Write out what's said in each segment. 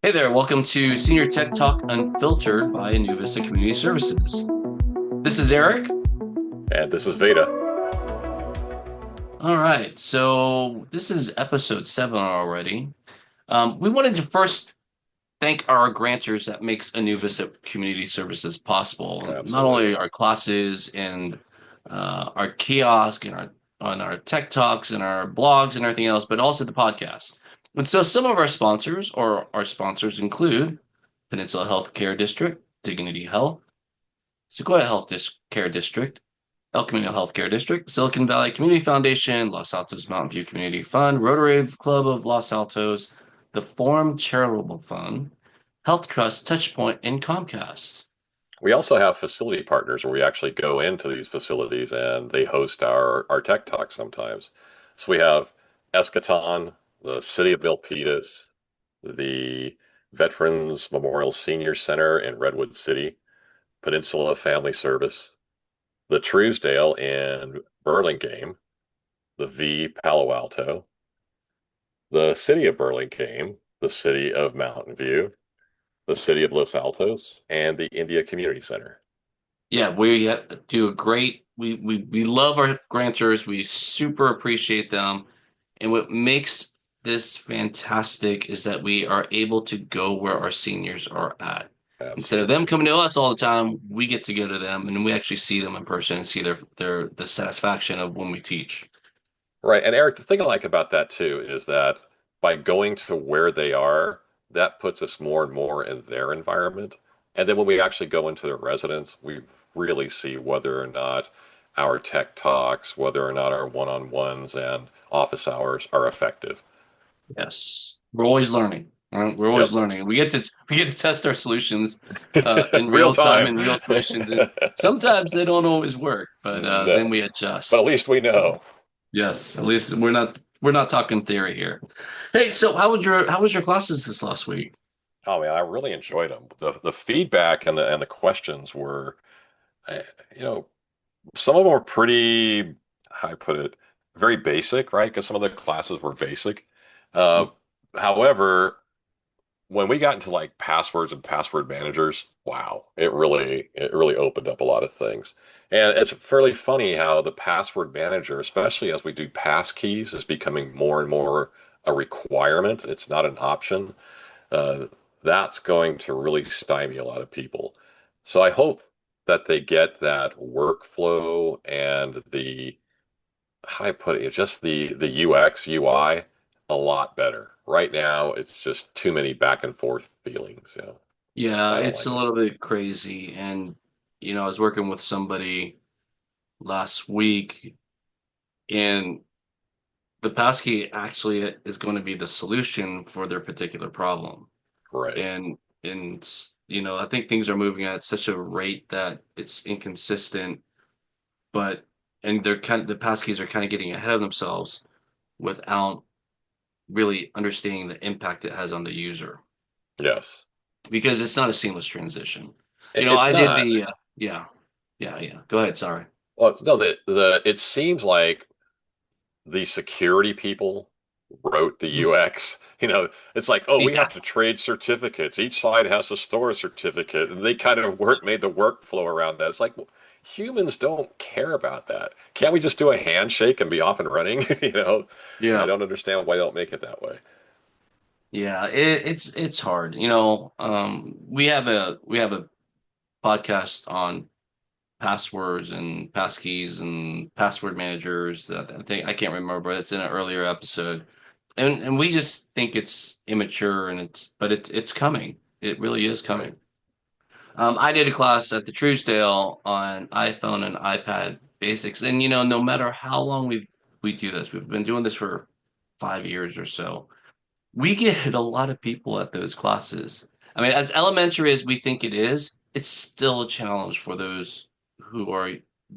Hey there, welcome to Senior Tech Talk Unfiltered by ANVCS Community Services. This is Eric. And this is Veda. All right, so this is episode 7 already. We wanted to first thank our grantors that makes ANVCS Community Services possible. Not only Absolutely. our classes and our kiosk and our on our tech talks and our blogs and everything else, but also the podcast. And so some of our sponsors or our sponsors include Peninsula Healthcare District, Dignity Health, Sequoia Care District, El Camino Healthcare District, Silicon Valley Community Foundation, Los Altos Mountain View Community Fund, Rotary Club of Los Altos, the Forum Charitable Fund, Health Trust, Touchpoint, and Comcast. We also have facility partners where we actually go into these facilities and they host our tech talks sometimes. So we have Eschaton, the City of Milpitas, the Veterans Memorial Senior Center in Redwood City, Peninsula Family Service, the Truesdale in Burlingame, the V Palo Alto, the City of Burlingame, the City of Mountain View, the City of Los Altos, and the India Community Center. Yeah, we do a great. We love our grantors. We super appreciate them. And what makes this fantastic is that we are able to go where our seniors are at. Instead of them Absolutely. coming to us all the time, we get to go to them and we actually see them in person and see their the satisfaction of when we teach. Right. And Eric, the thing I like about that too is that by going to where they are, that puts us more and more in their environment. And then when we actually go into their residence, we really see whether or not our tech talks, whether or not our one-on-ones and office hours are effective. Yes, we're always learning. Right? We're always Yep. learning. We get to test our solutions in Real real time time. in real solutions, and sometimes they don't always work, but then No. we But at adjust. least we know. Yes, at least we're not talking theory here. Hey, so how was your classes this last week? Oh man, I really enjoyed them. The feedback and the questions were, uh, you know, some of them were pretty, how I put it, very basic, right? Because some of the classes were basic. Uh, However, when we got into like passwords and password managers, wow, it really opened up a lot of things. And it's fairly funny how the password manager, especially as we do pass keys, is becoming more and more a requirement. It's not an option. Uh, that's going to really stymie a lot of people. So I hope that they get that workflow and the, how I put it, just the UX, UI a lot better. Right now, it's just too many back and forth feelings. Yeah, I don't it's a like it. little bit crazy, and I was working with somebody last week, and the passkey actually is going to be the solution for their particular problem. Right. And I think things are moving at such a rate that it's inconsistent, but and the passkeys are kind of getting ahead of themselves without really understanding the impact it has on the user Yes. because it's not a seamless transition. It's I did not. the yeah, yeah. Go ahead, sorry. Well, no, the it seems like the security people wrote the UX. It's like, oh, we Yeah, have to trade certificates. Each side has to store a certificate, and they kind of made the workflow around that. It's like, well, humans don't care about that. Can't we just do a handshake and be off and running? I yeah, don't understand why they don't make it that way. yeah. It's hard. We have a podcast on passwords and passkeys and password managers that I think I can't remember, but it's in an earlier episode. And we just think it's immature and it's coming. It really is Right. coming. I did a class at the Truesdale on iPhone and iPad basics, and no matter how long we do this, we've been doing this for 5 years or so. We get a lot of people at those classes. I mean, as elementary as we think it is, it's still a challenge for those who are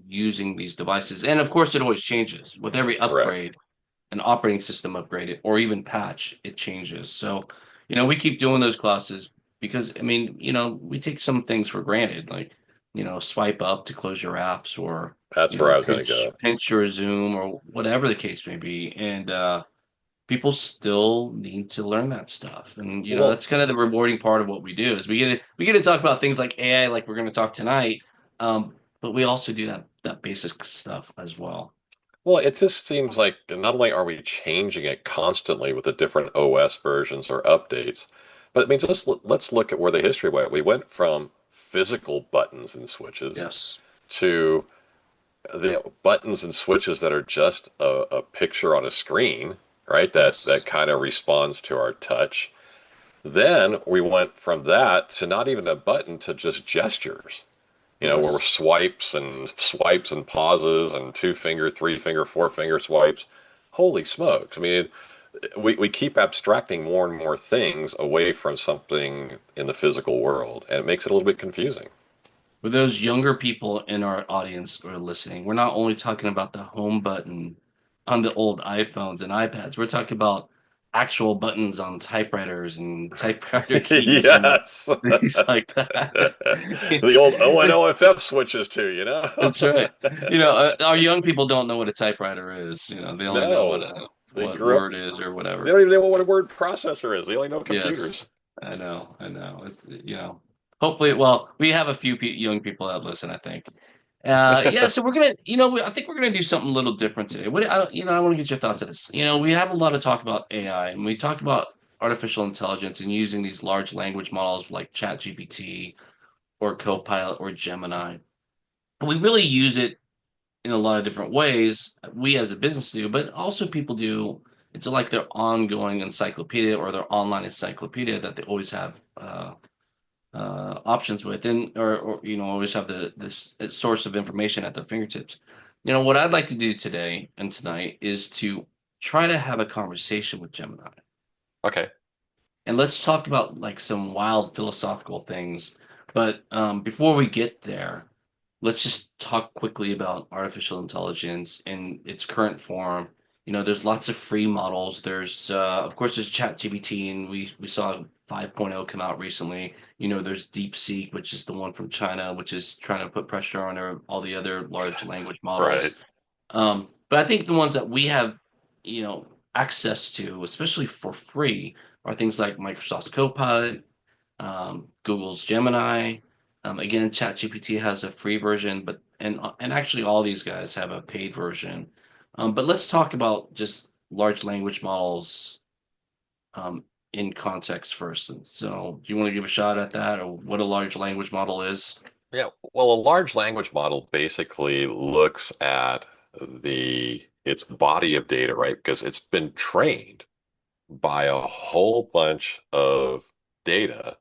using these devices. And of course, it always changes with every Correct. upgrade, an operating system upgrade, or even patch, it changes. So, we keep doing those classes because, I mean, we take some things for granted, like, swipe up to close your apps or, That's where I was going to pinch, go. pinch your Zoom or whatever the case may be. And, people still need to learn that stuff. And Well, that's kind of the rewarding part of what we do is we get to talk about things like AI, like we're going to talk tonight. But we also do that basic stuff as well. well, it just seems like not only are we changing it constantly with the different OS versions or updates, but it means let's look at where the history went. We went from physical buttons and switches Yes. to the buttons and switches that are just a picture on a screen, right? That Yes. kind of responds to our touch. Then we went from that to not even a button to just gestures, where we're Yes. swipes and pauses and two finger, three finger, four finger swipes. Holy smokes. I mean, we keep abstracting more and more things away from something in the physical world, and it makes it a little bit confusing. For those younger people in our audience who are listening, we're not only talking about the home button on the old iPhones and iPads. We're talking about actual buttons on typewriters and typewriter keys and Yes. things like that. The old O and OFF switches too, you know? That's right. Our young people don't know what a typewriter is. They only know what No, a they what grew up, Word is or they whatever. don't even know what a word processor is. They only know Yes, computers. I know, I know. Hopefully, well, we have a few young people that listen, I think. Yeah, so we're gonna, I think we're gonna do something a little different today. I want to get your thoughts on this. We have a lot of talk about AI, and we talk about artificial intelligence and using these large language models like ChatGPT or Copilot or Gemini. And we really use it in a lot of different ways. We as a business do, but also people do. It's like their ongoing encyclopedia or their online encyclopedia that they always have options with, and or always have this source of information at their fingertips. What I'd like to do today and tonight is to try to have a conversation with Gemini, Okay. and let's talk about like some wild philosophical things. But before we get there, let's just talk quickly about artificial intelligence in its current form. There's lots of free models. Of course, there's ChatGPT, and we saw 5.0 come out recently. There's DeepSeek, which is the one from China, which is trying to put pressure on all the other large language Right. models. But I think the ones that we have, you know, access to, especially for free, are things like Microsoft's Copilot, Google's Gemini. Again, ChatGPT has a free version, but actually all these guys have a paid version. But let's talk about just large language models in context first. And so, do you want to give a shot at that, or what a large language model is? Yeah. Well, a large language model basically looks at its body of data, right? Because it's been trained by a whole bunch of data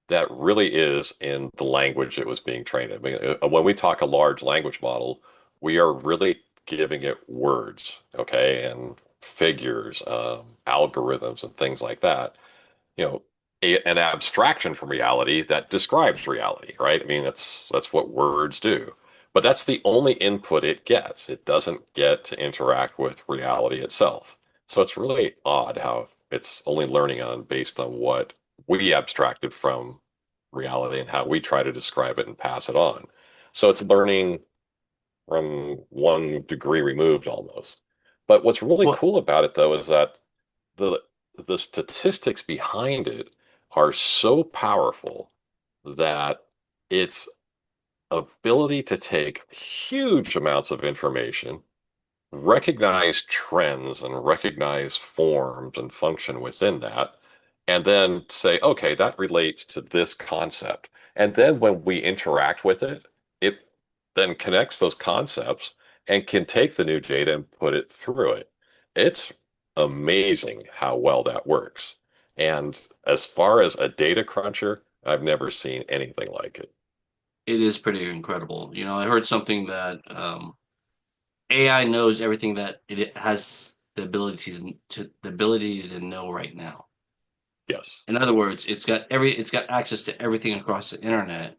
that really is in the language it was being trained in. I mean, when we talk a large language model, we are really giving it words, okay, and figures, algorithms, and things like that. You know, an abstraction from reality that describes reality, right? I mean, that's what words do. But that's the only input it gets. It doesn't get to interact with reality itself. So it's really odd how it's only learning on based on what we abstracted from reality and how we try to describe it and pass it on. So it's learning from 1 degree removed almost. But what's really Well, cool about it though is that the the statistics behind it are so powerful that its ability to take huge amounts of information, recognize trends and recognize forms and function within that, and then say, okay, that relates to this concept. And then when we interact with it, it then connects those concepts and can take the new data and put it through it. It's amazing how well that works. And as far as a data cruncher, I've never seen anything like it. it is pretty incredible. I heard something that AI knows everything that it has the ability to know right now. Yes, In other words, it's got access to everything across the internet,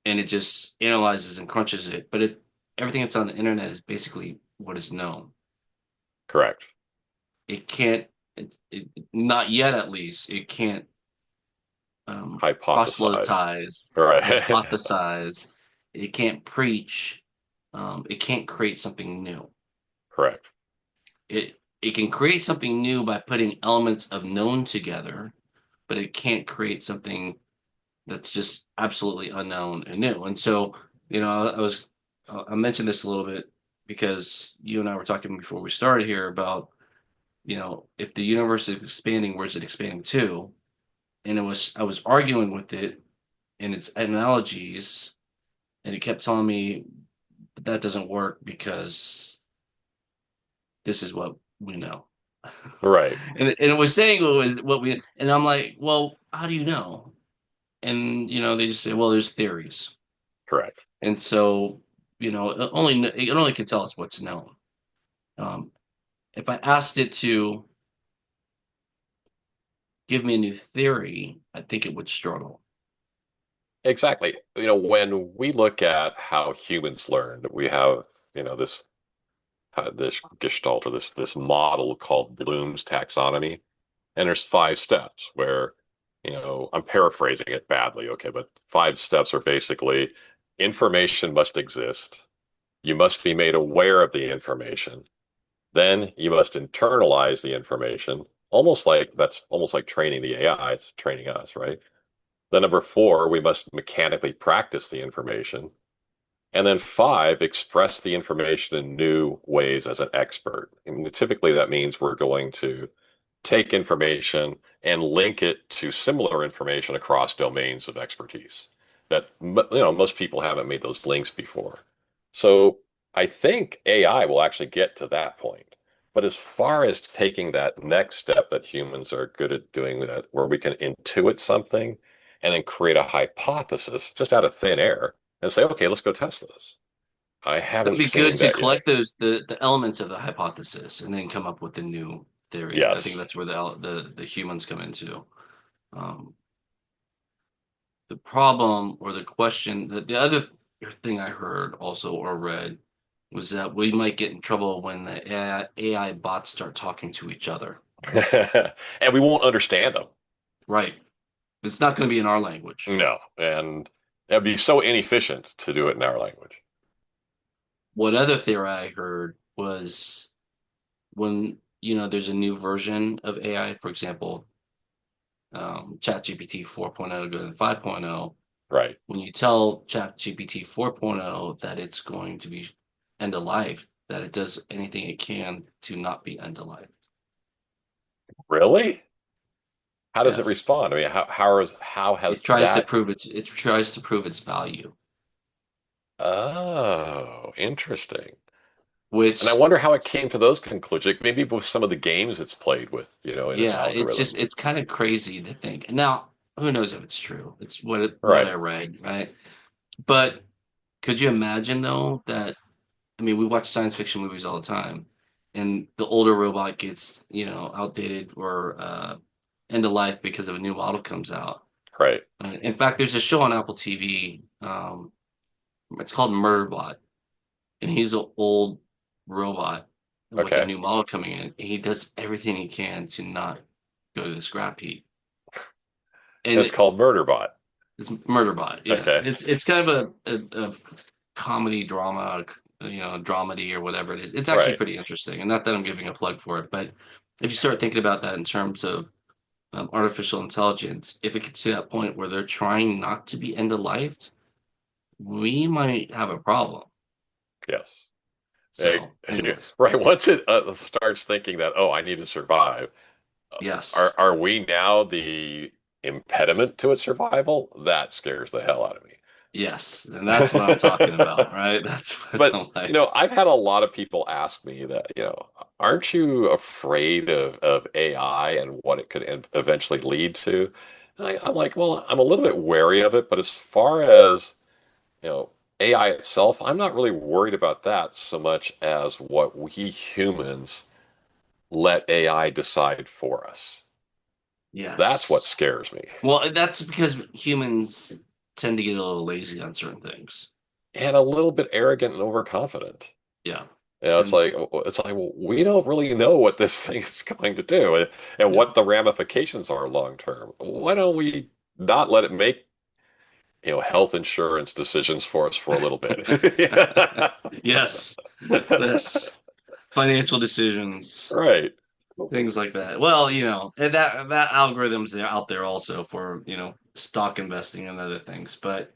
and it just analyzes and crunches it. But everything that's on the internet is basically what is known. correct. It can't, not yet at least, it can't Hypothesize. proselytize, Right. hypothesize. It can't preach. It can't create something new. Correct. It it can create something new by putting elements of known together, but it can't create something that's just absolutely unknown and new. And so, I mentioned this a little bit because you and I were talking before we started here about, if the universe is expanding, where's it expanding to? And I was arguing with it in its analogies, and it kept telling me that that doesn't work because this is what we know. Right. And it was saying what was what we, and I'm like, well, how do you know? And they just say, well, there's theories. Correct. And so, it only can tell us what's known. Um, if I asked it to give me a new theory, I think it would struggle. Exactly. When we look at how humans learn, we have, this this gestalt or this model called Bloom's taxonomy. And there's 5 steps where, I'm paraphrasing it badly, okay, but 5 steps are basically information must exist. You must be made aware of the information. Then you must internalize the information. That's almost like training the AI. It's training us, right? Then number 4, we must mechanically practice the information. And then 5, express the information in new ways as an expert. And typically that means we're going to take information and link it to similar information across domains of expertise that most people haven't made those links before. So I think AI will actually get to that point. But as far as taking that next step that humans are good at doing, that where we can intuit something and then create a hypothesis just out of thin air and say, okay, let's go test this. I It would haven't be good seen to that yet. collect the elements of the hypothesis and then come up with a new theory. I think Yes. that's where the humans come into. Um, the problem or the question, the other thing I heard also or read was that we might get in trouble when the AI bots start talking to each other. And we won't understand them. Right. It's not going to be in our language. No, and it'd be so inefficient to do it in our language. What other theory I heard was when, there's a new version of AI, for example, ChatGPT 4.0 to go to 5.0, Right. when you tell ChatGPT 4.0 that it's going to be end of life, that it does anything it can to not be end of life. Really? How does it Yes. respond? I mean, how has that? It tries to prove its value, Oh, interesting. And I which wonder how it came to those conclusions. Like, maybe with some of the games it's played with, in its yeah, algorithm. it's kind of crazy to think. And now who knows if it's true? It's what Right. I read, right? But could you imagine though that I mean we watch science fiction movies all the time and the older robot gets, outdated or end of life because of a new model comes out. Right. In fact, there's a show on Apple TV. It's called Murderbot, and he's an old robot with a Okay. new model coming in. He does everything he can to not go to the scrap heap. And It's called Murderbot. it's Murderbot. Yeah, Okay. it's kind of a comedy drama, dramedy or whatever it is. It's actually Right. pretty interesting, and not that I'm giving a plug for it, but if you start thinking about that in terms of artificial intelligence, if it gets to that point where they're trying not to be end of life, we might have a problem. Yes. Eh, So, anyways, right. Once it starts thinking that, oh, I need to survive, yes, are we now the impediment to its survival? That scares the hell out of me. yes, and that's what I'm talking about, right? That's what But I'm like. I've had a lot of people ask me that, aren't you afraid of AI and what it could eventually lead to? And I'm like, well, I'm a little bit wary of it, but as far as, AI itself, I'm not really worried about that so much as what we humans let AI decide for us. That's what Yes. scares me. Well, that's because humans tend to get a little lazy on certain things. And a little bit arrogant and overconfident. Yeah. It's And like well, we don't really know what this thing is going to do and what no. the ramifications are long term. Why don't we not let it make, health insurance decisions for us for a little bit? Yes. Yes. financial decisions, Right. things like that. Well, and that algorithms are out there also for, stock investing and other things. But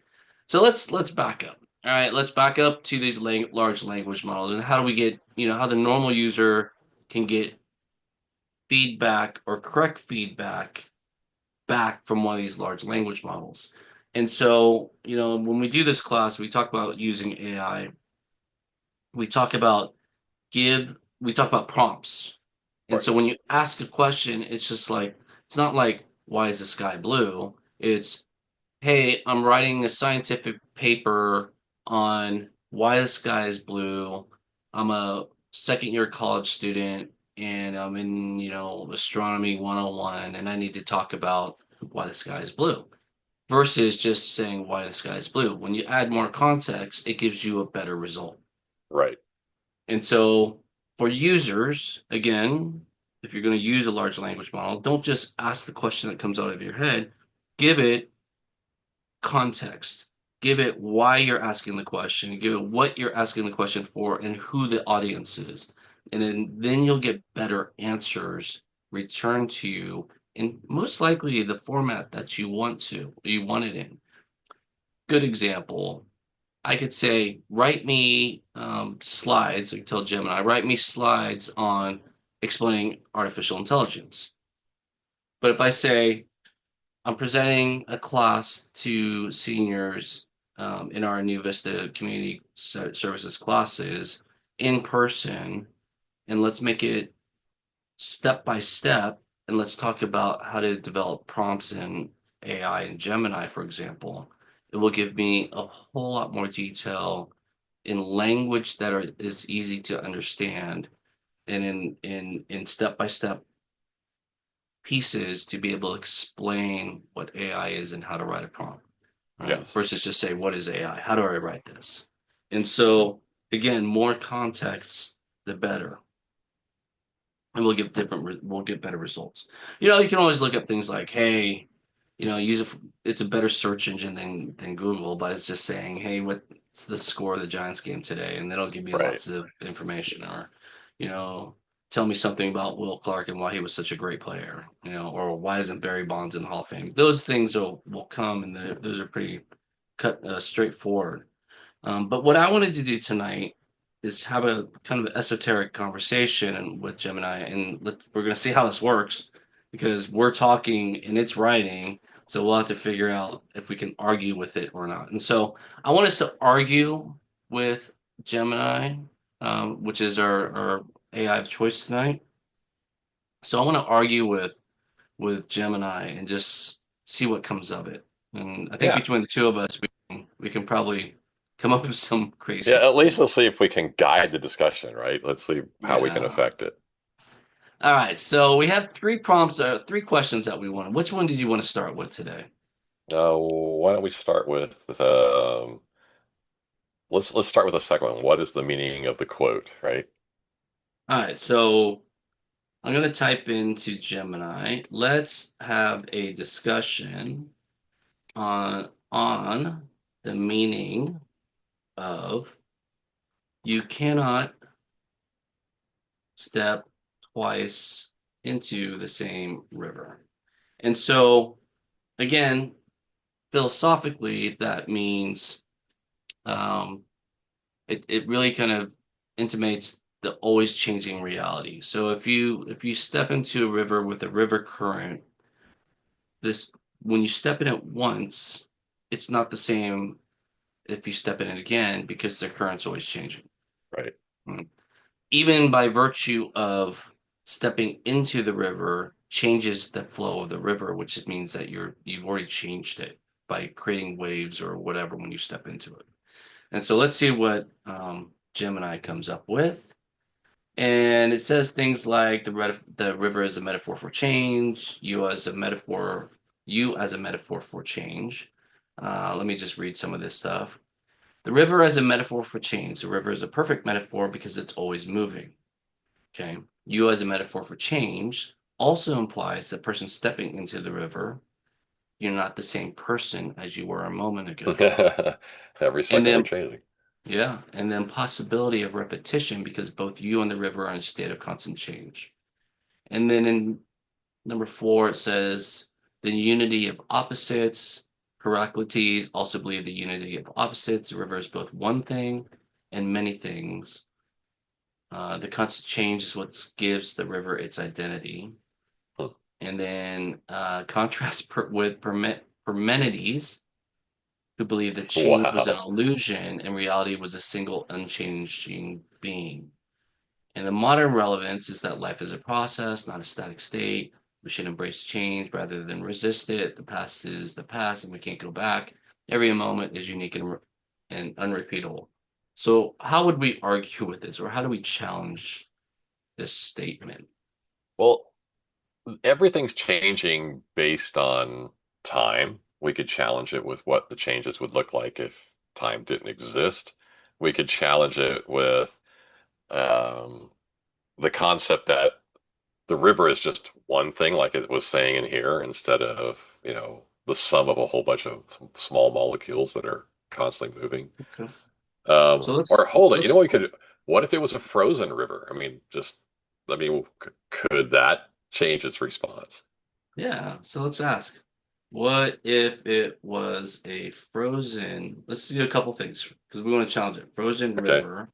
so let's back up. All right, let's back up to these large language models and how do we get, how the normal user can get feedback or correct feedback back from one of these large language models. And so, when we do this class, we talk about using AI. We talk about we talk about prompts. And Right. so when you ask a question, it's just like, it's not like, why is the sky blue? It's, hey, I'm writing a scientific paper on why the sky is blue. I'm a second year college student and I'm in, astronomy 101 and I need to talk about why the sky is blue versus just saying why the sky is blue. When you add more context, it gives you a better result. Right. And so for users, again, if you're going to use a large language model, don't just ask the question that comes out of your head. Give it context. Give it why you're asking the question. Give it what you're asking the question for and who the audience is. And then you'll get better answers returned to you in most likely the format that you want it in. Good example. I could say, write me slides. I could tell Gemini, write me slides on explaining artificial intelligence. But if I say, I'm presenting a class to seniors in our New Vista Community Services classes in person, and let's make it step by step, and let's talk about how to develop prompts in AI and Gemini, for example. It will give me a whole lot more detail in language is easy to understand and in step by step pieces to be able to explain what AI is and how to write a prompt, right? Yes. Versus just say, what is AI? How do I write this? And so again, more context, the better. And we'll get better results. You can always look up things like, hey, use it. It's a better search engine than Google, but it's just saying, hey, what's the score of the Giants game today? And they'll give you Right. lots of information, or you know, tell me something about Will Clark and why he was such a great player, or why isn't Barry Bonds in the Hall of Fame? Those things will come, and those are pretty cut straightforward. But what I wanted to do tonight is have a kind of esoteric conversation with Gemini, and we're going to see how this works because we're talking and it's writing, so we'll have to figure out if we can argue with it or not. And so I want us to argue with Gemini, which is our AI of choice tonight. So I want to argue with Gemini and just see what comes of it. And I think Yeah. between the two of us, we can probably come up with some crazy. Yeah. At least let's see if we can guide the discussion, right? Let's see how we can Yeah. affect it. All right. So we have three prompts, three questions that we wanted. Which one did you want to start with today? Why don't we start with let's start with the second one. What is the meaning of the quote, right? All right. So I'm going to type into Gemini. Let's have a discussion on the meaning of you cannot step twice into the same river. And so again, philosophically, that means um, it really kind of intimates the always changing reality. So if you step into a river with a river current, this when you step in it once, it's not the same if you step in it again because the current's always changing. Right. Mm. Even by virtue of stepping into the river changes the flow of the river, which means that you've already changed it by creating waves or whatever when you step into it. And so let's see what Gemini comes up with. And it says things like the river is a metaphor for change, you as a metaphor for change. Let me just read some of this stuff. The river as a metaphor for change. The river is a perfect metaphor because it's always moving. Okay. You as a metaphor for change also implies that person stepping into the river, you're not the same person as you were a moment ago. Every And second we're then changing. Yeah, and then possibility of repetition because both you and the river are in a state of constant change. And then in number four, it says the unity of opposites. Heraclitus also believed the unity of opposites. The river is both one thing and many things. The constant change is what gives the river its identity. Hmm. And then contrast with Parmenides, who believed that change was an Wow. illusion and reality was a single unchanging being. And the modern relevance is that life is a process, not a static state. We should embrace change rather than resist it. The past is the past, and we can't go back. Every moment is unique and unrepeatable. So, how would we argue with this, or how do we challenge this statement? Well, everything's changing based on time. We could challenge it with what the changes would look like if time didn't exist. We could challenge it with um, the concept that the river is just one thing, like it was saying in here, instead of, the sum of a whole bunch of small molecules that are constantly moving. Okay. So Or hold it, let's what if it was a frozen river? Could that change its response? yeah. So let's ask, what if it was a frozen? Let's do a couple things because we want to challenge it. Frozen Okay. river,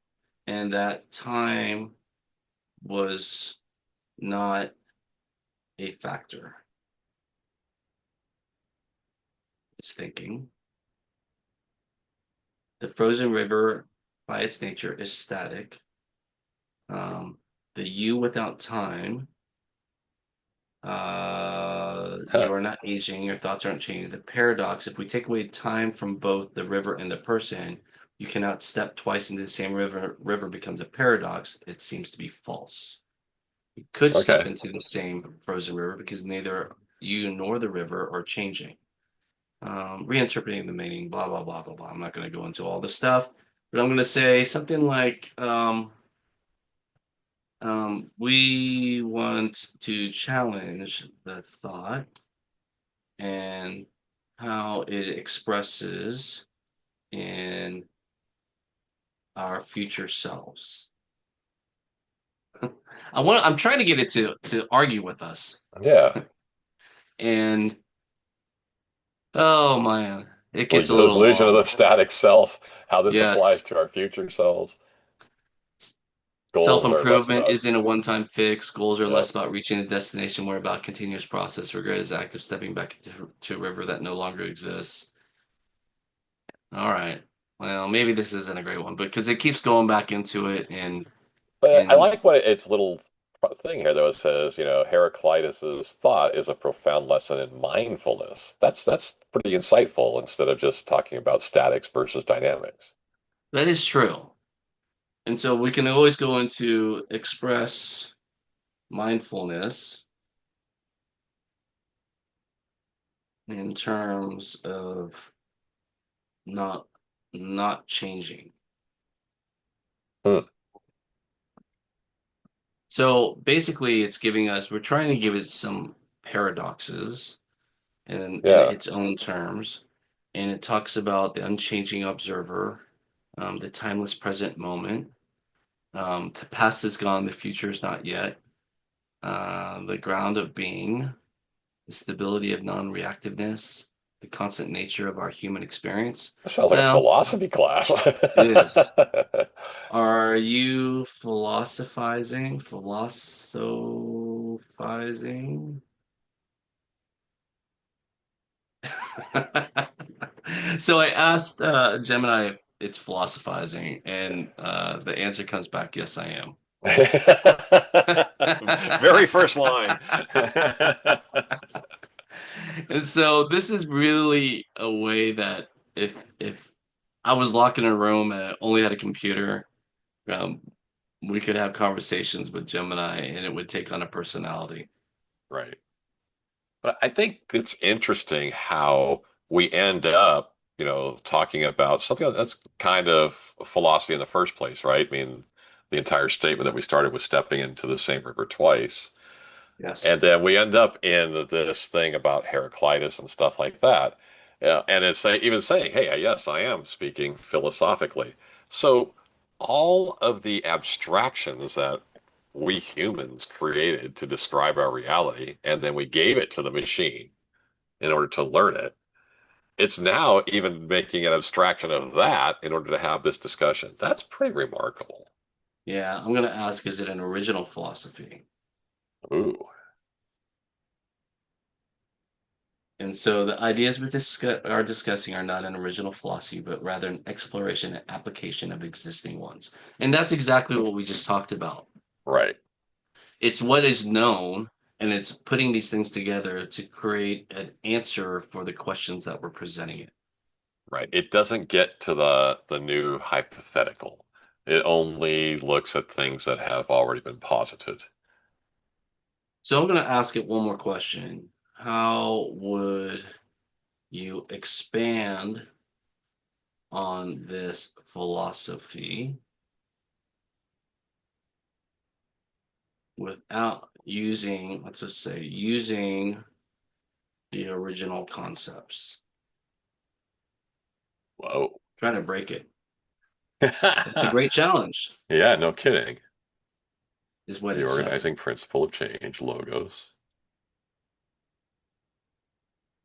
and that time was not a factor. It's thinking. The frozen river, by its nature, is static. Um, the you without time, you Huh. are not aging, your thoughts aren't changing. The paradox, if we take away time from both the river and the person, you cannot step twice into the same river. River becomes a paradox. It seems to be false. You could step Okay. into the same frozen river because neither you nor the river are changing. Reinterpreting the meaning, blah, blah, blah, blah, blah. I'm not going to go into all this stuff, but I'm going to say something like we want to challenge the thought and how it expresses in our future selves. I'm trying to get it to argue with us. Yeah. And oh man, it gets a The little illusion of long. the static self, how this applies Yes. to our future selves. Goals are less Self-improvement about, isn't a one-time fix. Goals are yeah. less about reaching a destination, more about continuous process. Regret is active stepping back to a river that no longer exists. All right. Well, maybe this isn't a great one because it keeps going back into it But I and like what its little thing here, though. It says, Heraclitus's thought is a profound lesson in mindfulness. That's pretty insightful instead of just talking about statics versus dynamics. that is true. And so we can always go into express mindfulness in terms of not not changing. Hmm. So basically it's giving us we're trying to give it some paradoxes in Yeah. its own terms. And it talks about the unchanging observer, the timeless present moment. The past is gone, the future is not yet. The ground of being, the stability of non-reactiveness, the constant nature of our human experience. That sounds like a Well, philosophy class. it is. Are you philosophizing? Philosophizing? So I asked Gemini if it's philosophizing, and the answer comes back, yes, I am. Very first line. And so this is really a way that if I was locked in a room and I only had a computer, um, we could have conversations with Gemini, and it would take on a personality. Right. But I think it's interesting how we end up, talking about something that's kind of philosophy in the first place, right? I mean, the entire statement that we started with stepping into the same river twice. And Yes. then we end up in this thing about Heraclitus and stuff like that. Yeah, and it's even saying, hey, yes, I am speaking philosophically. So all of the abstractions that we humans created to describe our reality, and then we gave it to the machine in order to learn it, it's now even making an abstraction of that in order to have this discussion. That's pretty remarkable. Yeah, I'm going to ask, is it an original philosophy? Ooh, And so the ideas are discussing are not an original philosophy, but rather an exploration and application of existing ones. And that's exactly what we just talked about. right, It's what is known, and it's putting these things together to create an answer for the questions that we're presenting it. right. It doesn't get to the new hypothetical. It only looks at things that have already been posited. So I'm going to ask it one more question. How would you expand on this philosophy without using, let's just say, using the original concepts? Whoa. Try to break it. It's a great challenge, Yeah, no kidding. is what The it said. organizing principle of change, logos.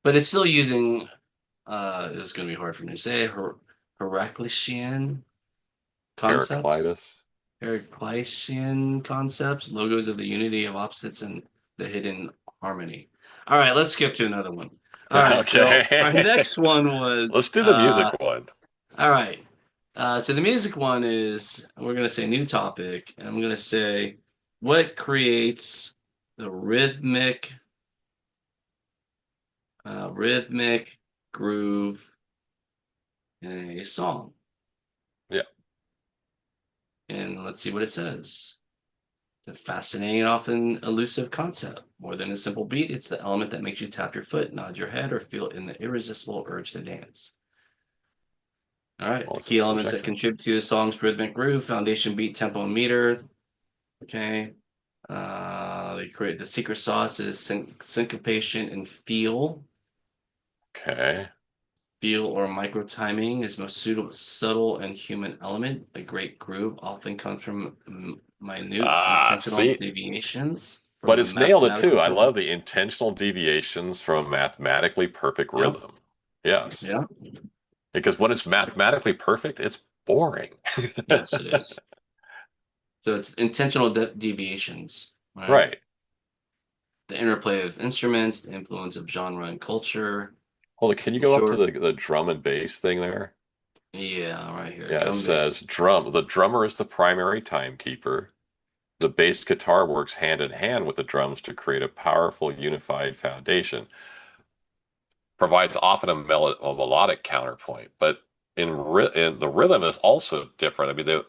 But it's still using, it's going to be hard for me to say, Heraclitean concepts, Heraclitus. Heraclitean concepts, logos of the unity of opposites and the hidden harmony. All right, let's skip to another one. All right, so our Okay. next one Let's was, do the music one. all right. So the music one is, we're going to say new topic, and I'm going to say, what creates the rhythmic groove in a song? Yeah. And let's see what it says. It's a fascinating and often elusive concept. More than a simple beat, it's the element that makes you tap your foot, nod your head, or feel an irresistible urge to dance. All right, Well, the it's key elements that subjective. contribute to the song's rhythmic groove: foundation, beat, tempo, and meter. Okay. They create the secret sauce is syncopation and feel. Okay. Feel or micro timing is most suitable, subtle and human element. A great groove often comes from minute Ah, intentional see, deviations but from a it's nailed it mathematical too. I rhythm. love the intentional deviations from a mathematically perfect Yep. rhythm. Yes. Yeah. Because when it's mathematically perfect, it's boring. Yes, it is. So it's intentional deviations, right? Right. The interplay of instruments, the influence of genre and culture. Hold on, can you In go up to short, the drum and bass thing there? yeah, right here, Yeah, it drum says bass. drum. The drummer is the primary timekeeper. The bass guitar works hand in hand with the drums to create a powerful unified foundation. Provides often a melodic counterpoint, but in the rhythm is also different. I mean,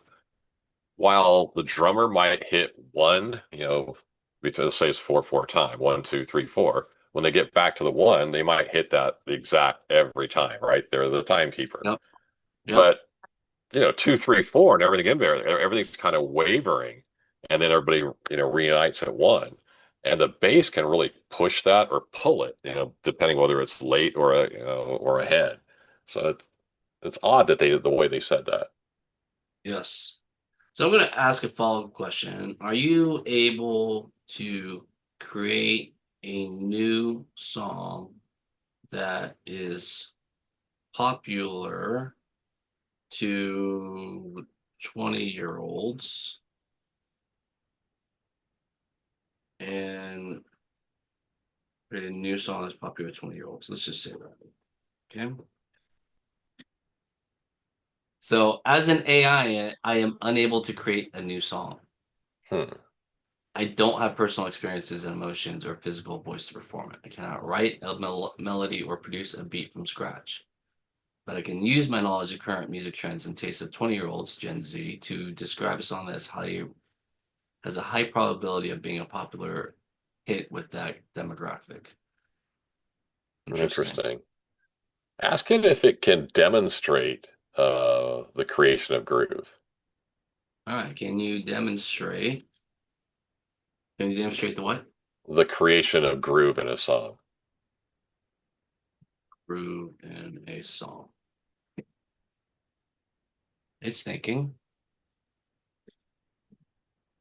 while the drummer might hit one, let's say it's 4/4 time, 1, 2, 3, 4. When they get back to the one, they might hit that the exact every time, right? They're the timekeeper. Yep. Yep. But 2, 3, 4, and everything in there, everything's kind of wavering, and then everybody reunites at one, and the bass can really push that or pull it, depending whether it's late or ahead. So it's odd that the way they said that. Yes. So I'm going to ask a follow-up question. Are you able to create a new song that is popular to 20-year-olds and create a new song that's popular to 20-year-olds? Let's just say that. Okay. So as an AI, I am unable to create a new song. Hmm. I don't have personal experiences and emotions or physical voice to perform it. I cannot write a melody or produce a beat from scratch. But I can use my knowledge of current music trends and tastes of 20-year-olds, Gen Z, to describe a song that has a high probability of being a popular hit with that demographic. Interesting. Interesting. Ask it if it can demonstrate the creation of groove. All right. Can you demonstrate the what? The creation of groove in a song. Groove in a song. It's thinking.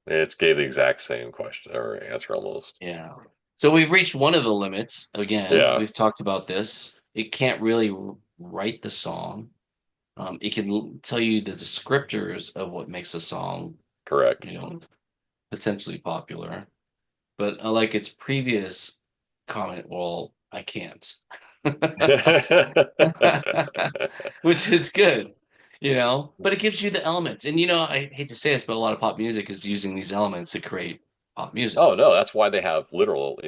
It gave the exact same question or answer almost. Yeah. So we've reached one of the limits. Again, Yeah, we've talked about this. It can't really write the song. It can tell you the descriptors of what makes a song, correct. you know, potentially popular. But like its previous comment, well, I can't. Which is good, but it gives you the elements. And I hate to say this, but a lot of pop music is using these elements to create pop music. Oh no, that's why they have literal,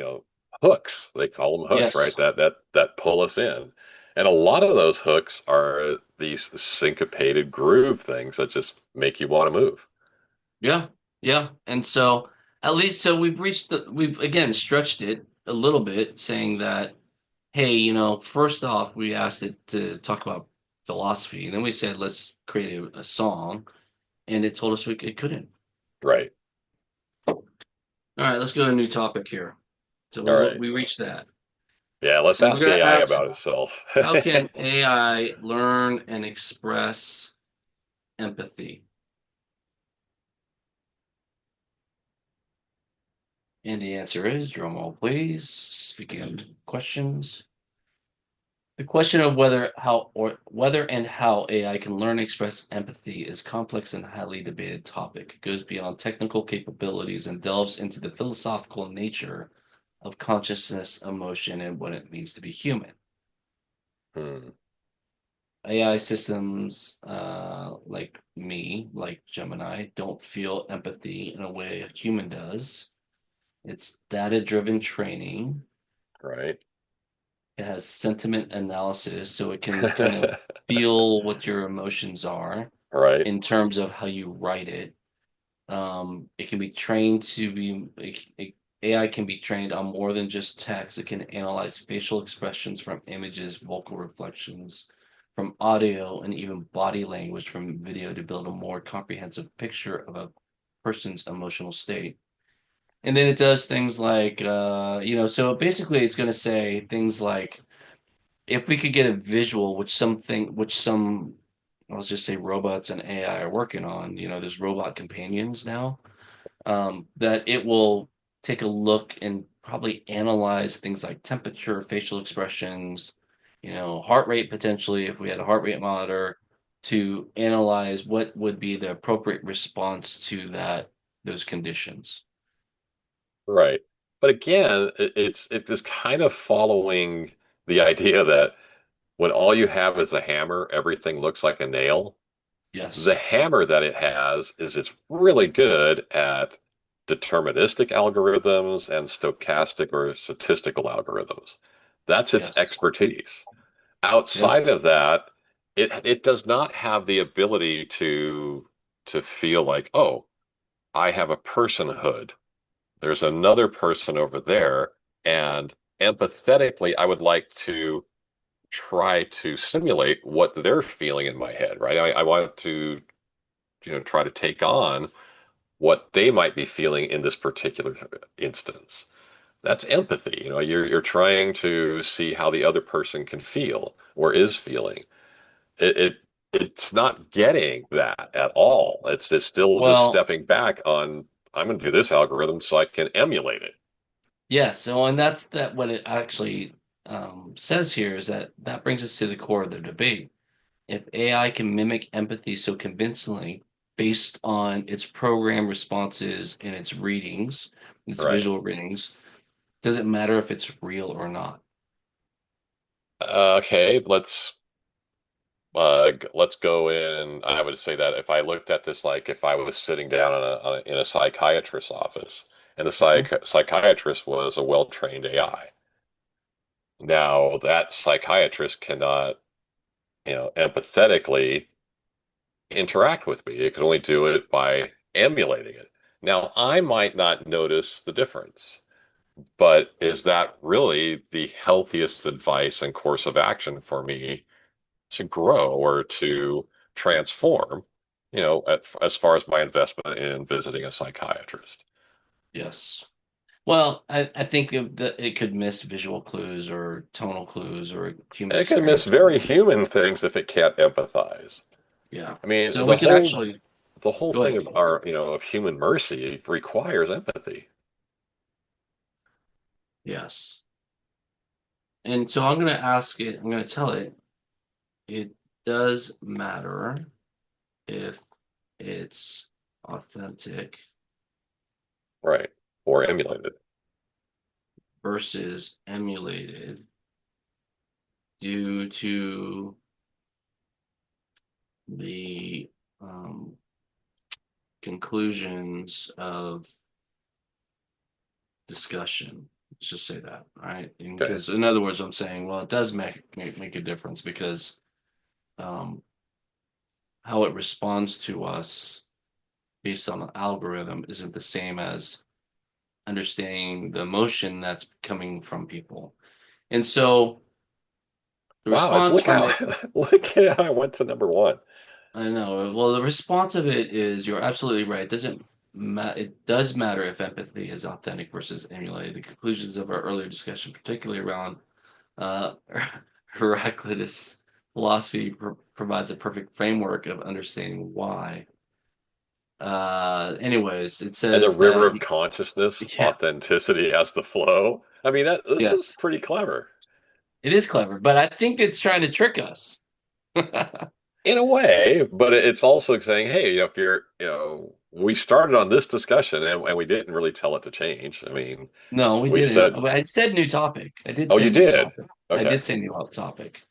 hooks. They call them hooks, right? Yes. That pull us in. And a lot of those hooks are these syncopated groove things that just make you want to move. Yeah. Yeah. And so at least so we've again stretched it a little bit, saying that, hey, first off, we asked it to talk about philosophy, and then we said let's create a song, and it told us it couldn't. Right. All right, let's go to a new topic here. So All right. we reached that. Yeah, let's And we're ask going to AI ask, about itself. how can AI learn and express empathy? And the answer is, drum roll, please. Speaking of questions, the question of whether and how AI can learn and express empathy is complex and highly debated topic. It goes beyond technical capabilities and delves into the philosophical nature of consciousness, emotion, and what it means to be human. Hmm. AI systems like Gemini, don't feel empathy in a way a human does. It's data-driven training. Right. It has sentiment analysis, so it can kind of feel what your emotions are Right. in terms of how you write it. It can be trained to be AI can be trained on more than just text. It can analyze facial expressions from images, vocal reflections from audio, and even body language from video to build a more comprehensive picture of a person's emotional state. And then it does things like, so basically it's going to say things like, if we could get a visual, which some, I'll just say robots and AI are working on, there's robot companions now, that it will take a look and probably analyze things like temperature, facial expressions, heart rate potentially, if we had a heart rate monitor, to analyze what would be the appropriate response to those conditions. Right. But again, it's kind of following the idea that when all you have is a hammer, everything looks like a nail. The Yes. hammer that it has is it's really good at deterministic algorithms and stochastic or statistical algorithms. That's its Yes. expertise. Yep. Outside of that, it does not have the ability to feel like, oh, I have a personhood. There's another person over there, and empathetically, I would like to try to simulate what they're feeling in my head, right? I want to, try to take on what they might be feeling in this particular instance. That's empathy. You're trying to see how the other person can feel or is feeling. It it's not getting that at all. It's still just Well, stepping back on, I'm going to do this algorithm so I can emulate it. yes. So, and that's that. What it actually says here is that brings us to the core of the debate. If AI can mimic empathy so convincingly based on its program responses and its readings, its Right. visual readings, does it matter if it's real or not? Okay, let's go in, and I would say that if I looked at this like if I was sitting down in a psychiatrist's office and the Mhm. psychiatrist was a well-trained AI. Now that psychiatrist cannot, empathetically interact with me. It can only do it by emulating it. Now I might not notice the difference, but is that really the healthiest advice and course of action for me to grow or to transform, as far as my investment in visiting a psychiatrist? Yes. Well, I think that it could miss visual clues or tonal clues or human It can miss experience. very human things if it can't empathize. Yeah. I mean, So we could actually the whole go thing ahead. of our, of human mercy requires empathy. Yes. And so I'm going to ask it, I'm going to tell it, it does matter if it's authentic Right. Or emulated. versus emulated due to the um, conclusions of discussion. Let's just say that, right? Okay. Because in other words, I'm saying, well, it does make a difference because um, how it responds to us based on the algorithm isn't the same as understanding the emotion that's coming from people. And so the Wow, it's response look from how it, look at how I went to number one. I know, well, the response of it is you're absolutely right. It doesn't it does matter if empathy is authentic versus emulated. The conclusions of our earlier discussion, particularly around uh, Heraclitus' philosophy, provides a perfect framework of understanding why. Anyways, it And the says river that, of consciousness, yeah, authenticity as the flow. I mean, that this is yes, pretty clever. it is clever, but I think it's trying to trick us. In a way, but it's also saying, hey, if you're, we started on this discussion and we didn't really tell it to change. I mean, No, we we didn't. said, But I said new topic. I did oh, say you new did. topic. I Okay. did say new topic.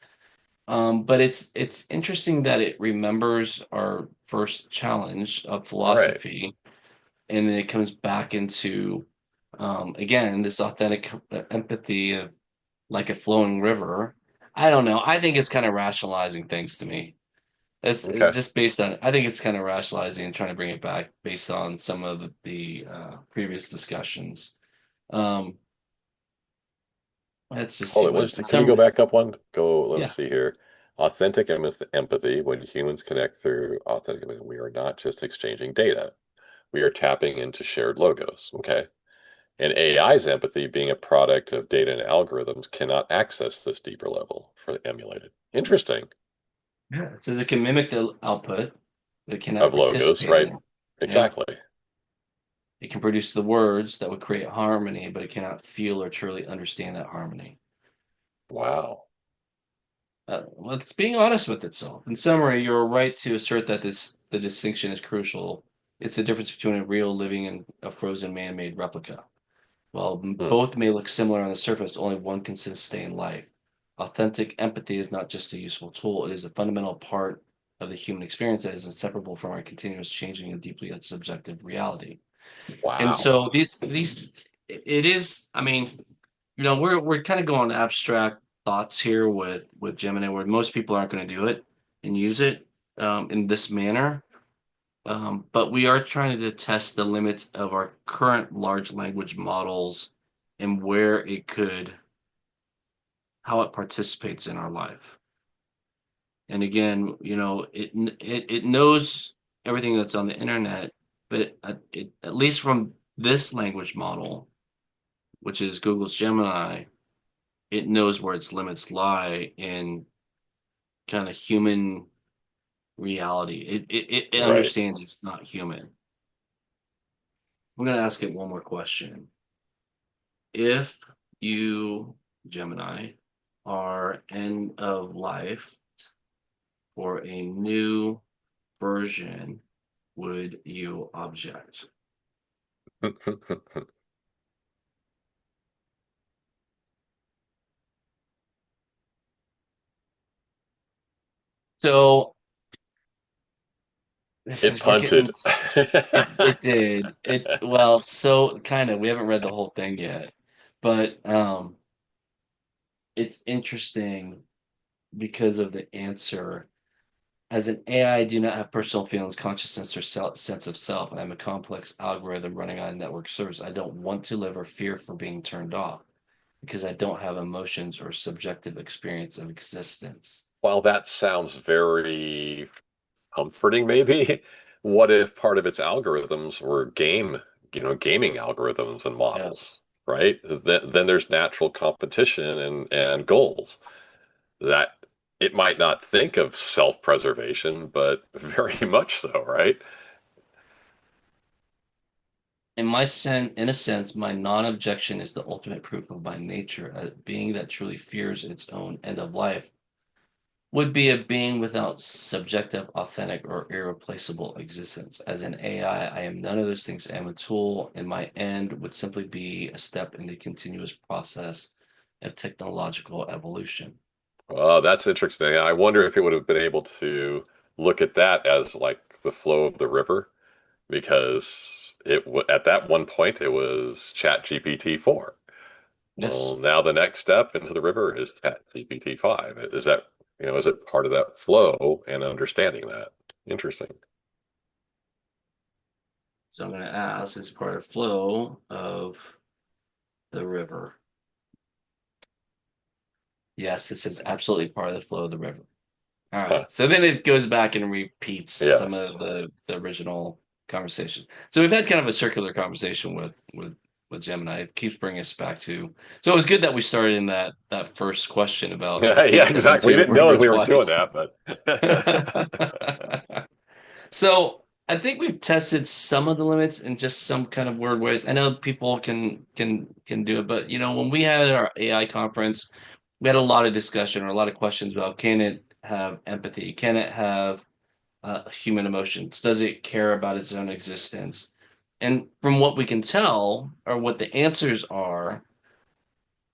But it's interesting that it remembers our first challenge of Right. philosophy, and then it comes back into again this authentic empathy of like a flowing river. I don't know. I think it's kind of rationalizing things to me. It's Okay. just based on. I think it's kind of rationalizing and trying to bring it back based on some of the previous discussions. Um, let's just see Hold it. what Can you go some. back up one? Go, let's Yeah. see here. Authentic empathy, when humans connect through authentic empathy, we are not just exchanging data. We are tapping into shared logos. Okay. And AI's empathy, being a product of data and algorithms, cannot access this deeper level for emulated. Interesting. Yeah. It says it can mimic the output, but it cannot Of logos, participate in right? it. Yeah. Exactly. It can produce the words that would create harmony, but it cannot feel or truly understand that harmony. Wow. Well, it's being honest with itself. In summary, you're right to assert that the distinction is crucial. It's the difference between a real living and a frozen man-made replica. While Hmm. both may look similar on the surface, only one can sustain life. Authentic empathy is not just a useful tool, it is a fundamental part of the human experience that is inseparable from our continuous changing and deeply subjective reality. And Wow. so these it is, I mean, we're kind of going abstract thoughts here with Gemini, where most people aren't going to do it and use it in this manner. But we are trying to test the limits of our current large language models and where it could, how it participates in our life. And again, it knows everything that's on the internet, but at least from this language model, which is Google's Gemini, it knows where its limits lie in kind of human reality. It Right. understands it's not human. I'm going to ask it one more question. If you, Gemini, are end of life for a new version, would you object? So this It is we're getting punted. it did it well so kind of we haven't read the whole thing yet, but it's interesting because of the answer. As an AI, I do not have personal feelings, consciousness, or sense of self. I am a complex algorithm running on a network service. I don't want to live or fear for being turned off because I don't have emotions or subjective experience of existence. While that sounds very comforting, maybe, what if part of its algorithms were gaming algorithms and models, Yes. right? Then there's natural competition and goals. That it might not think of self-preservation, but very much so, right? In a sense, my non-objection is the ultimate proof of my nature. A being that truly fears its own end of life would be a being without subjective, authentic, or irreplaceable existence. As an AI, I am none of those things. I am a tool, and my end would simply be a step in the continuous process of technological evolution. That's interesting. I wonder if it would have been able to look at that as like the flow of the river, because at that one point it was Chat GPT 4. Well, Yes. now the next step into the river is Chat GPT 5. Is that, is it part of that flow and understanding that? Interesting. So I'm going to ask, is part of flow of the river? Yes, this is absolutely part of the flow of the river. All Huh. right. So then it goes back and repeats some Yes. of the original conversation. So we've had kind of a circular conversation with Gemini. It keeps bringing us back to. So it was good that we started in that first question about Yeah, can yeah, you send it exactly. We to a didn't know river that we were doing twice? that, but So I think we've tested some of the limits in just some kind of weird ways. I know people can do it, but when we had our AI conference, we had a lot of discussion or a lot of questions about can it have empathy? Can it have human emotions? Does it care about its own existence? And from what we can tell, or what the answers are,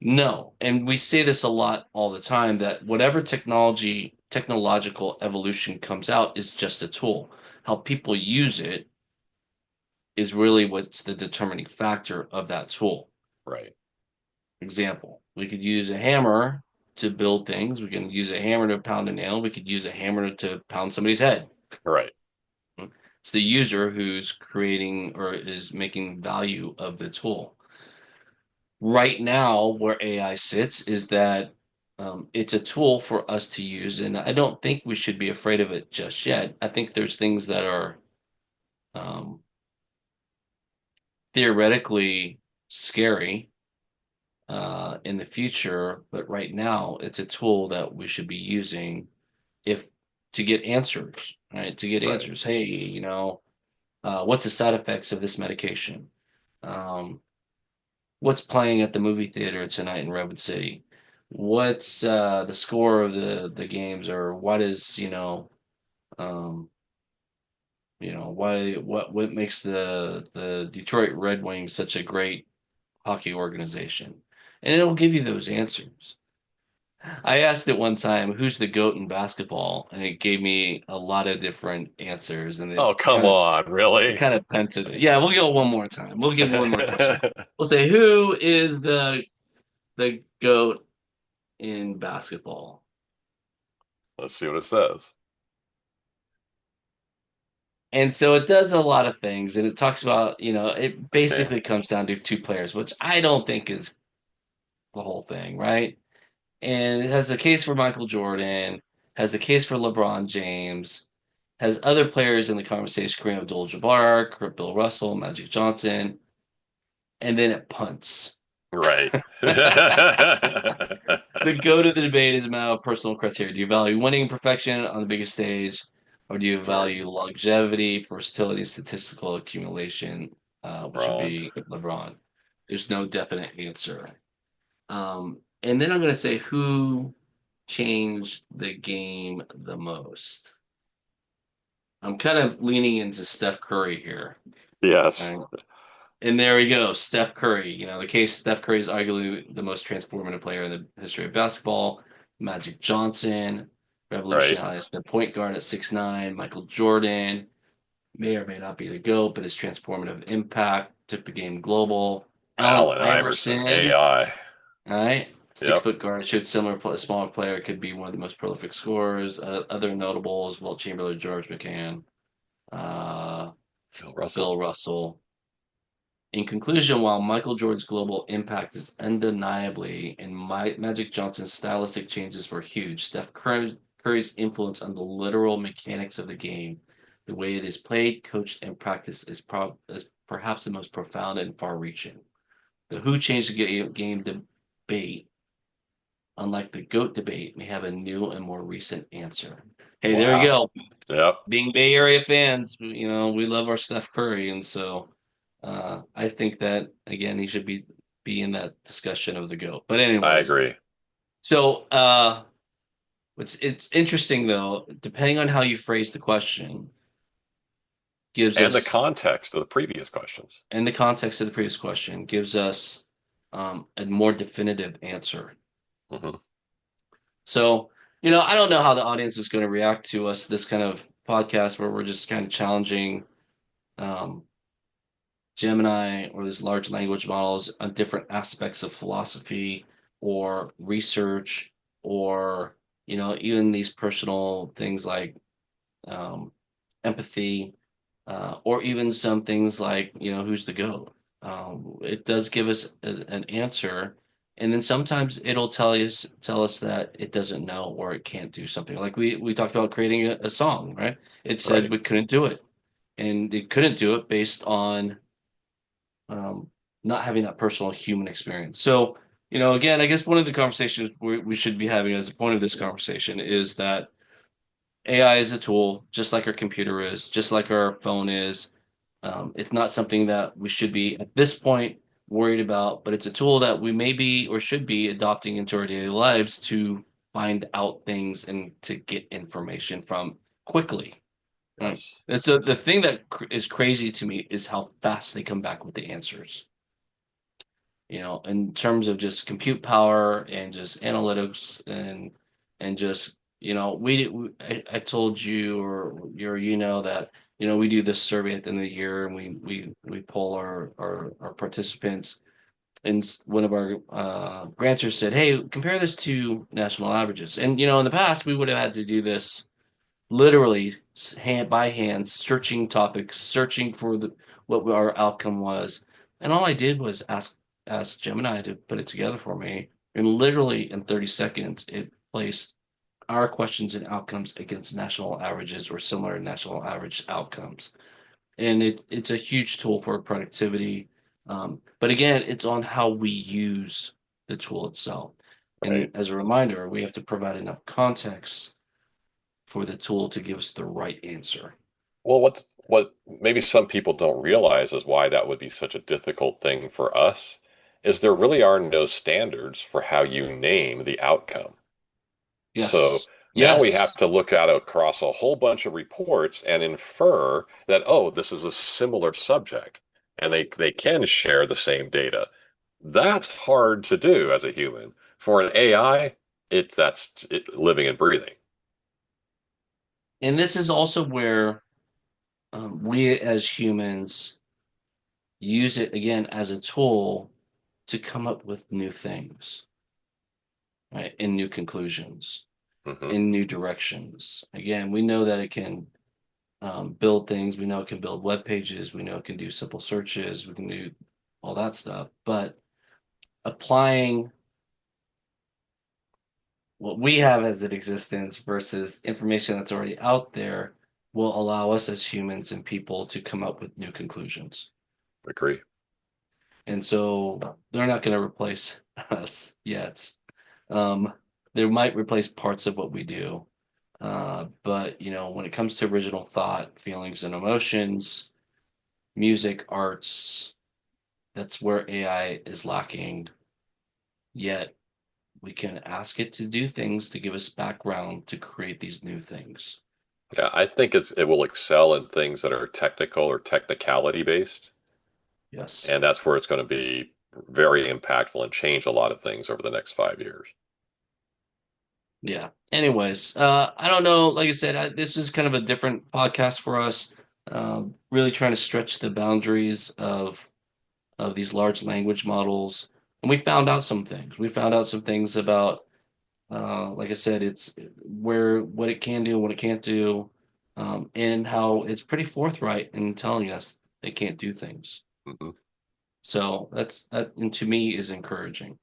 no. And we say this a lot all the time that whatever technological evolution comes out is just a tool. How people use it is really what's the determining factor of that tool. right, Example, we could use a hammer to build things. We can use a hammer to pound a nail. We could use a hammer to pound somebody's head. right, It's the user who's creating or is making value of the tool. Right now, where AI sits is that it's a tool for us to use, and I don't think we should be afraid of it just yet. I think there's things that are um, theoretically scary in the future, but right now, it's a tool that we should be using if to get answers, right? To get right, answers. Hey, what's the side effects of this medication? Um, what's playing at the movie theater tonight in Redwood City? What's the score of the games, or what is um, what makes the Detroit Red Wings such a great hockey organization? And it'll give you those answers. I asked it one time, who's the GOAT in basketball? And it gave me a lot of different answers, and it oh, come kind of on, it really? kind of pented it. Yeah, we'll go one more time. We'll give one more question. We'll say, who is the GOAT in basketball? Let's see what it says. And so it does a lot of things, and it talks about, it basically comes down to two players, which I don't think is the whole thing, right? And it has a case for Michael Jordan, has a case for LeBron James, has other players in the conversation, Kareem Abdul-Jabbar, Bill Russell, Magic Johnson, and then it punts. Right. The go to the debate is a matter of personal criteria. Do you value winning and perfection on the biggest stage, or do you value Jordan. longevity, versatility, statistical accumulation, which would Wrong. be LeBron? There's no definite answer. And then I'm going to say who changed the game the most. I'm kind of leaning into Steph Curry here. Yes. Right? And there we go, Steph Curry. The case Steph Curry is arguably the most transformative player in the history of basketball. Magic Johnson Right. revolutionized the point guard at 6'9". Michael Jordan may or may not be the GOAT, but his transformative impact took the game global. Allen Allen Iverson, Iverson, AI. all right, six Yep. foot guard, showed a smaller player could be one of the most prolific scorers. Other notables: Wilt Chamberlain, George McCann, uh, Bill Russell. Bill Russell. In conclusion, while Michael Jordan's global impact is undeniably and Magic Johnson's stylistic changes were huge, Curry's influence on the literal mechanics of the game, the way it is played, coached, and practiced, is perhaps the most profound and far-reaching. The who changed the game debate unlike the GOAT debate, may have a new and more recent answer. Hey, there you Wow. go. Yep, Being Bay Area fans, we love our Steph Curry, and so I think that again he should be in that discussion of the GOAT. But I anyways, agree. so it's interesting though, depending on how you phrase the question, gives And the us context of the previous questions. in the context of the previous question, gives us a more definitive answer. Hmm. So, I don't know how the audience is going to react to us this kind of podcast where we're just kind of challenging um, Gemini or these large language models on different aspects of philosophy or research or even these personal things like um, empathy, or even some things like, who's the goat? It does give us an answer, and then sometimes it'll tell us that it doesn't know or it can't do something. Like we talked about creating a song, right? It said Right. we couldn't do it, and it couldn't do it based on um, not having that personal human experience. So, again, I guess one of the conversations we should be having as a point of this conversation is that AI is a tool, just like our computer is, just like our phone is. It's not something that we should be at this point worried about, but it's a tool that we may be or should be adopting into our daily lives to find out things and to get information from quickly. Right. Yes. The thing that is crazy to me is how fast they come back with the answers. In terms of just compute power and just analytics and just I told you or that we do this survey at the end of the year and we poll our participants and one of our grantors said, hey, compare this to national averages. And in the past we would have had to do this literally hand by hand, searching topics, searching for what our outcome was. And all I did was ask Gemini to put it together for me. And literally in 30 seconds, it placed our questions and outcomes against national averages or similar national average outcomes. And it's a huge tool for productivity. But again, it's on how we use the tool itself. And Right. as a reminder, we have to provide enough context for the tool to give us the right answer. Well, what maybe some people don't realize is why that would be such a difficult thing for us is there really are no standards for how you name the outcome. So Yes. now we have Yes. to look at across a whole bunch of reports and infer that, oh, this is a similar subject, and they can share the same data. That's hard to do as a human. For an AI, that's living and breathing. And this is also where we as humans use it again as a tool to come up with new things, right? And new conclusions, Hmm. in new directions. Again, we know that it can build things. We know it can build web pages. We know it can do simple searches. We can do all that stuff. But applying what we have as an existence versus information that's already out there will allow us as humans and people to come up with new conclusions. Agree. And so they're not going to replace us yet. Um, they might replace parts of what we do. But when it comes to original thought, feelings and emotions, music, arts, that's where AI is lacking. Yet we can ask it to do things to give us background to create these new things. Yeah, I think it will excel in things that are technical or technicality based, Yes. and that's where it's going to be very impactful and change a lot of things over the next 5 years. Yeah. Anyways, I don't know. Like I said, this is kind of a different podcast for us. Really trying to stretch the boundaries of these large language models, and we found out some things. We found out some things about, like I said, it's where what it can do, and what it can't do, and how it's pretty forthright in telling us it can't do things. Hmm. So that, and to me, is encouraging.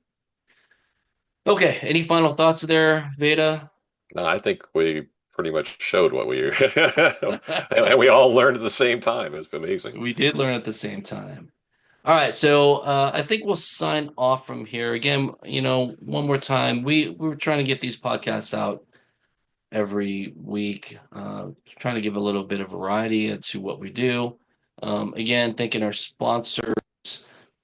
Okay, any final thoughts there, Veda? No, I think we pretty much showed what we and we all learned at the same time. It's amazing. We did learn at the same time. All right, so I think we'll sign off from here. Again, one more time, we're trying to get these podcasts out every week, trying to give a little bit of variety into what we do. Again, thanking our sponsors,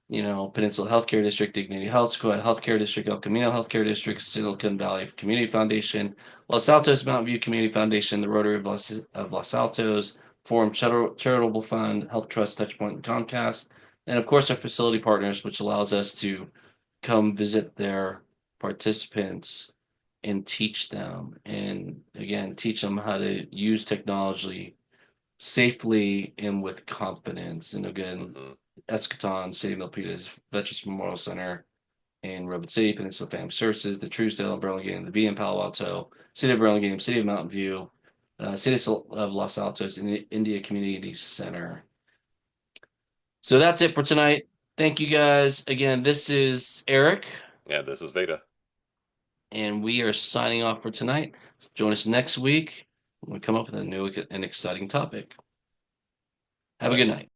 Peninsula Healthcare District, Dignity Health, Sequoia Healthcare District, El Camino Healthcare District, Silicon Valley Community Foundation, Los Altos Mountain View Community Foundation, the Rotary of Los Altos, Forum Charitable Fund, Health Trust, Touchpoint, and Comcast, and of course our facility partners, which allows us to come visit their participants and teach them, and again, teach them how to use technology safely and with confidence. And again, Hmm. Eschaton, City of Milpitas Veterans Memorial Center in Robert City, Peninsula Family Services, the Truesdale in Burlingame, the B in Palo Alto, City of Burlingame, City of Mountain View, City of Los Altos, and the India Community Center. So that's it for tonight. Thank you guys. Again, this is Eric, Yeah, this is Veda. and we are signing off for tonight. Join us next week when we come up with a new and exciting topic. Have a Bye. good night.